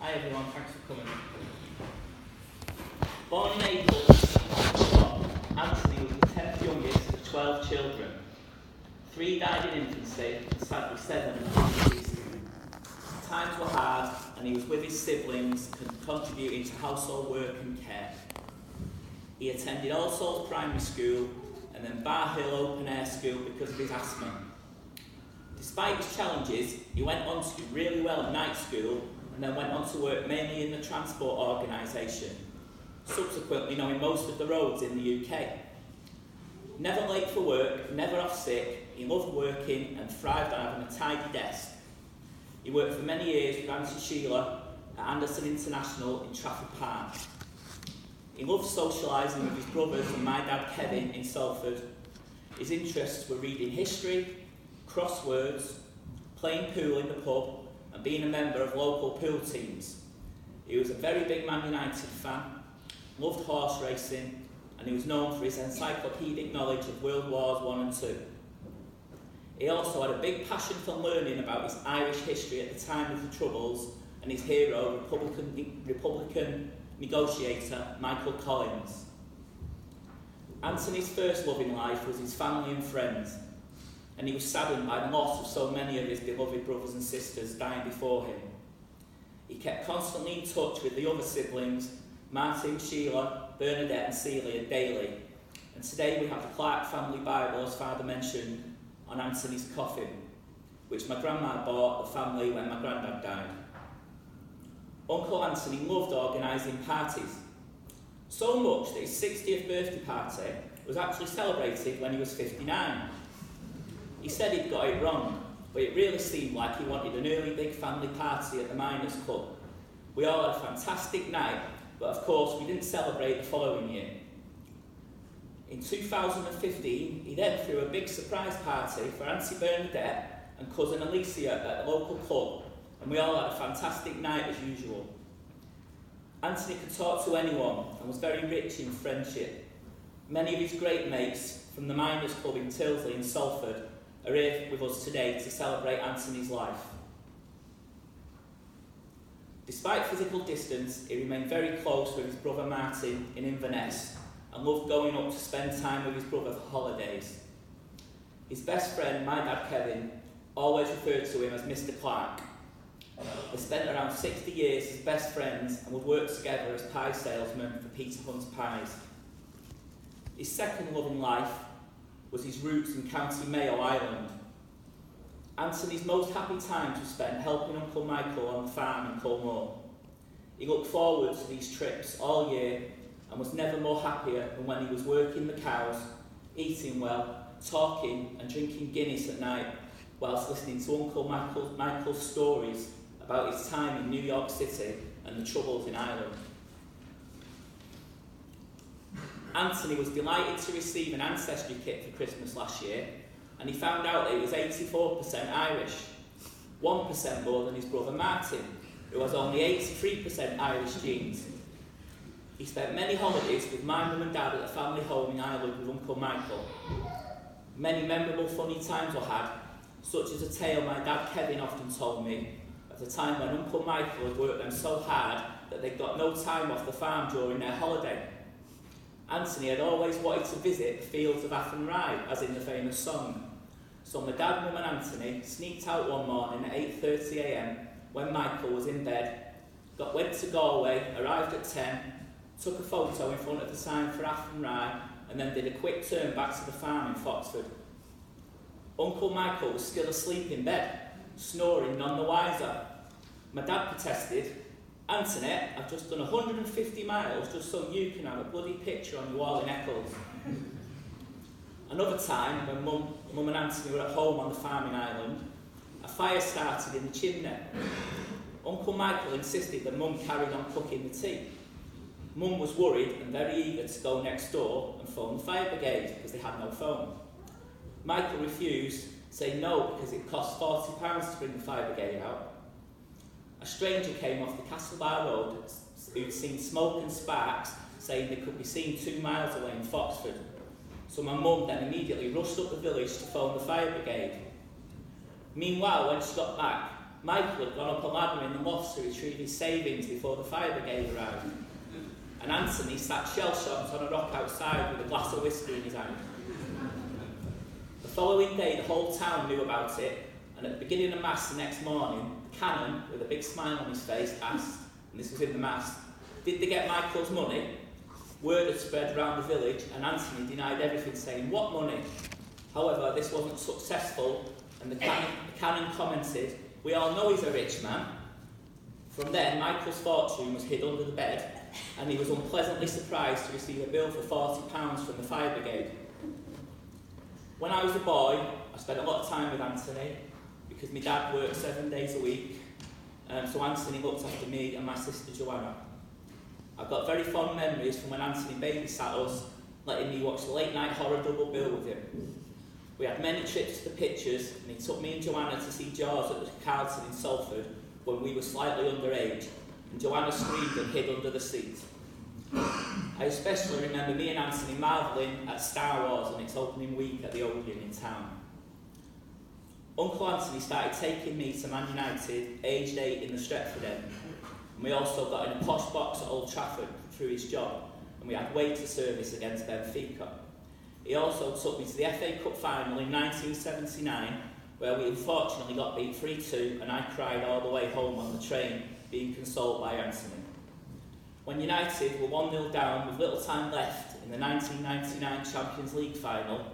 Hi everyone, thanks for coming. Born in April 1994, Anthony was the 10th youngest of 12 children. 3 died in infancy, and sadly 7 of these. Times were hard, and he was with his siblings, contributing to household work and care. He attended All Souls Primary School and then Bar Hill Open Air School because of his asthma. Despite his challenges, he went on to do really well at night school and then went on to work mainly in the transport organisation, subsequently knowing most of the roads in the UK. Never late for work, never off sick, he loved working and thrived on having a tidy desk. He worked for many years with Auntie Sheila at Anderson International in Trafford Park. He loved socialising with his brothers and my dad Kevin in Salford. His interests were reading history, crosswords, playing pool in the pub, and being a member of local pool teams. He was a very big Man United fan, loved horse racing, and he was known for his encyclopedic knowledge of World Wars I and II. He also had a big passion for learning about his Irish history at the time of the Troubles and his hero, Republican negotiator Michael Collins. Anthony's first love in life was his family and friends, and he was saddened by the loss of so many of his beloved brothers and sisters dying before him. He kept constantly in touch with the other siblings, Martin, Sheila, Bernadette and Celia daily, and today we have the Clark family Bible, as Father mentioned, on Anthony's coffin, which my grandma bought the family when my granddad died. Uncle Anthony loved organising parties, so much that his 60th birthday party was actually celebrated when he was 59. He said he'd got it wrong, but it really seemed like he wanted an early big family party at the Miners' Club. We all had a fantastic night, but of course we didn't celebrate the following year. In 2015, he then threw a big surprise party for Auntie Bernadette and cousin Alicia at the local pub, and we all had a fantastic night as usual. Anthony could talk to anyone and was very rich in friendship. Many of his great mates from the Miners' Club in Tilsley and Salford are here with us today to celebrate Anthony's life. Despite physical distance, he remained very close with his brother Martin in Inverness and loved going up to spend time with his brother for holidays. His best friend, my dad Kevin, always referred to him as Mr. Clark. They spent around 60 years as best friends and would work together as pie salesmen for Peter Hunt's Pies. His second love in life was his roots in County Mayo, Ireland. Anthony's most happy times were spent helping Uncle Michael on the farm in Culmore. He looked forward to these trips all year and was never more happier than when he was working the cows, eating well, talking and drinking Guinness at night whilst listening to Uncle Michael's stories about his time in New York City and the Troubles in Ireland. Anthony was delighted to receive an ancestry kit for Christmas last year, and he found out that he was 84% Irish, 1% more than his brother Martin, who has only 83% Irish genes. He spent many holidays with my mum and dad at the family home in Ireland with Uncle Michael. Many memorable funny times were had, such as a tale my dad Kevin often told me of the time when Uncle Michael had worked them so hard that they'd got no time off the farm during their holiday. Anthony had always wanted to visit the fields of Athenry, as in the famous song. So my dad, mum and Anthony sneaked out one morning at 8:30 a.m. when Michael was in bed, went to Galway, arrived at 10, took a photo in front of the sign for Athenry, and then did a quick turn back to the farm in Foxford. Uncle Michael was still asleep in bed, snoring none the wiser. My dad protested, "Anthony, I've just done 150 miles just so you can have a bloody picture on your wall in Eccles." Another time, when Mum and Anthony were at home on the farm in Ireland, a fire started in the chimney. Uncle Michael insisted that Mum carried on cooking the tea. Mum was worried and very eager to go next door and phone the fire brigade because they had no phone. Michael refused, saying no because it cost £40 to bring the fire brigade out. A stranger came off the Castlebar Road who'd seen smoke and sparks, saying they could be seen 2 miles away in Foxford. So my mum then immediately rushed up the village to phone the fire brigade. Meanwhile, when she got back, Michael had gone up a ladder in the loft to retrieve his savings before the fire brigade arrived. And Anthony sat shell-shocked on a rock outside with a glass of whiskey in his hand. The following day, the whole town knew about it, and at the beginning of Mass the next morning, the canon, with a big smile on his face, asked, and this was in the Mass, did they get Michael's money? Word had spread around the village, and Anthony denied everything, saying, what money? However, this wasn't successful, and the canon commented, we all know he's a rich man. From then, Michael's fortune was hid under the bed, and he was unpleasantly surprised to receive a bill for £40 from the fire brigade. When I was a boy, I spent a lot of time with Anthony, because my dad worked 7 days a week, so Anthony looked after me and my sister Joanna. I've got very fond memories from when Anthony babysat us, letting me watch the late night horror double bill with him. We had many trips to the pictures, and he took me and Joanna to see Jaws at the Carlton in Salford when we were slightly underage, and Joanna screamed and hid under the seat. I especially remember me and Anthony marvelling at Star Wars and its opening week at the Odeon in town. Uncle Anthony started taking me to Man United, aged 8 in the Stretford end, and we also got in a posh box at Old Trafford through his job, and we had waiter service against Benfica. He also took me to the FA Cup final in 1979, where we unfortunately got beat 3-2, and I cried all the way home on the train, being consoled by Anthony. When United were 1-0 down with little time left in the 1999 Champions League final,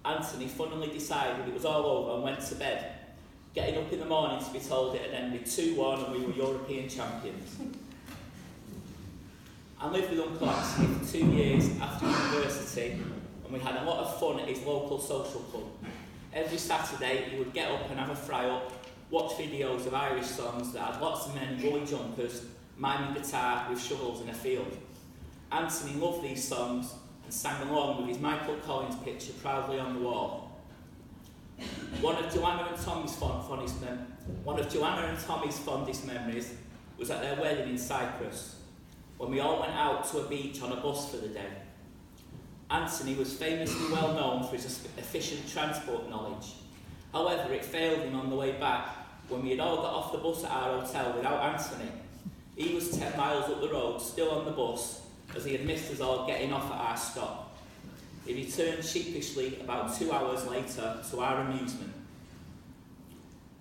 Anthony funnily decided it was all over and went to bed, getting up in the morning to be told it had ended 2-1 and we were European champions. I lived with Uncle Anthony for 2 years after university, and we had a lot of fun at his local social club. Every Saturday he would get up and have a fry-up, watch videos of Irish songs that had lots of men in woolly jumpers, miming guitar with shovels in a field. Anthony loved these songs and sang along with his Michael Collins picture proudly on the wall. One of Joanna and Tommy's fondest memories was at their wedding in Cyprus, when we all went out to a beach on a bus for the day. Anthony was famously well known for his efficient transport knowledge. However, it failed him on the way back when we had all got off the bus at our hotel without Anthony. He was 10 miles up the road, still on the bus, as he had missed us all getting off at our stop. He returned sheepishly about 2 hours later, to our amusement.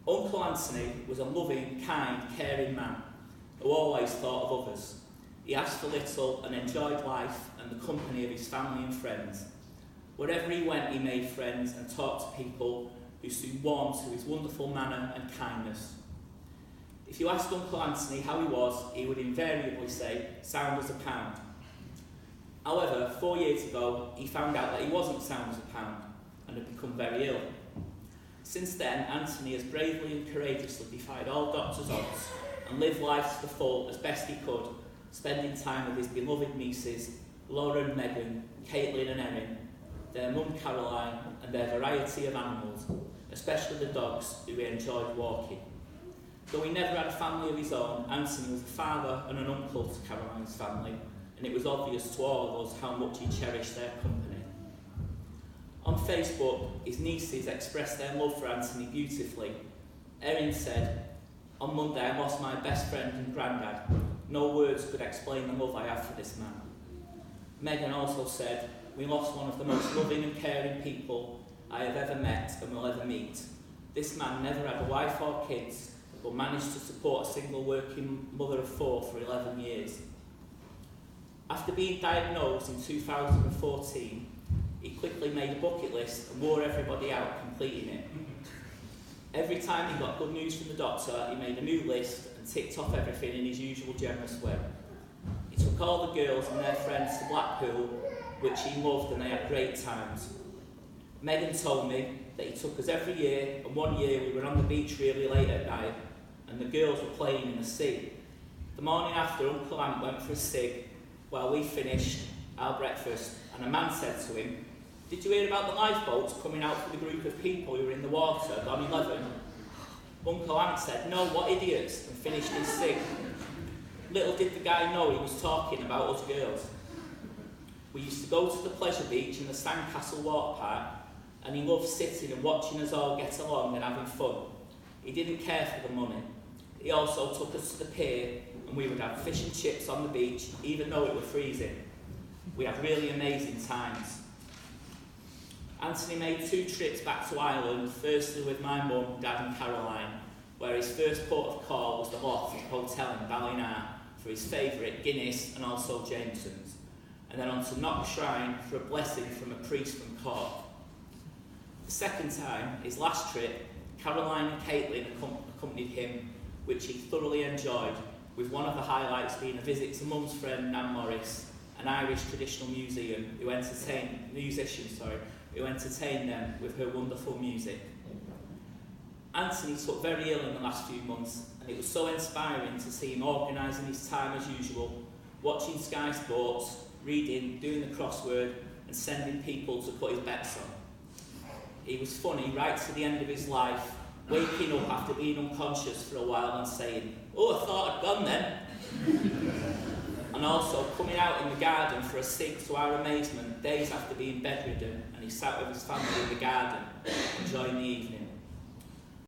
Uncle Anthony was a loving, kind, caring man who always thought of others. He asked for little and enjoyed life and the company of his family and friends. Wherever he went, he made friends and talked to people who soon warmed to his wonderful manner and kindness. If you asked Uncle Anthony how he was, he would invariably say, sound as a pound. However, 4 years ago, he found out that he wasn't sound as a pound and had become very ill. Since then, Anthony has bravely and courageously defied all doctors' odds and lived life to the full as best he could, spending time with his beloved nieces, Laura and Megan, Caitlin and Erin, their mum Caroline, and their variety of animals, especially the dogs who he enjoyed walking. Though he never had a family of his own, Anthony was a father and an uncle to Caroline's family, and it was obvious to all of us how much he cherished their company. On Facebook, his nieces expressed their love for Anthony beautifully. Erin said, on Monday I lost my best friend and granddad. No words could explain the love I have for this man. Megan also said, we lost one of the most loving and caring people I have ever met and will ever meet. This man never had a wife or kids, but managed to support a single working mother of 4 for 11 years. After being diagnosed in 2014, he quickly made a bucket list and wore everybody out completing it. Every time he got good news from the doctor, he made a new list and ticked off everything in his usual generous way. He took all the girls and their friends to Blackpool, which he loved, and they had great times. Megan told me that he took us every year, and one year we were on the beach really late at night, and the girls were playing in the sea. The morning after, Uncle Ant went for a cig while we finished our breakfast, and a man said to him, did you hear about the lifeboats coming out for the group of people who were in the water, gone 11? Uncle Ant said, no, what idiots, and finished his cig. Little did the guy know he was talking about us girls. We used to go to the pleasure beach in the Sandcastle water park, and he loved sitting and watching us all get along and having fun. He didn't care for the money. He also took us to the pier and we would have fish and chips on the beach even though it was freezing. We had really amazing times. Anthony made 2 trips back to Ireland, firstly with my mum, dad and Caroline, where his first port of call was the Loft Hotel in Ballina for his favourite Guinness and also Jameson's, and then on to Knockshrine for a blessing from a priest from Cork. The second time, his last trip, Caroline and Caitlin accompanied him, which he thoroughly enjoyed, with one of the highlights being a visit to Mum's friend Nan Morris, an Irish traditional musician who entertained them with her wonderful music. Anthony took very ill in the last few months, and it was so inspiring to see him organising his time as usual, watching Sky Sports, reading, doing the crossword, and sending people to put his bets on. He was funny right to the end of his life, waking up after being unconscious for a while and saying, "Oh, I thought I'd gone then." And also coming out in the garden for a cig to our amazement days after being bedridden, and he sat with his family in the garden enjoying the evening.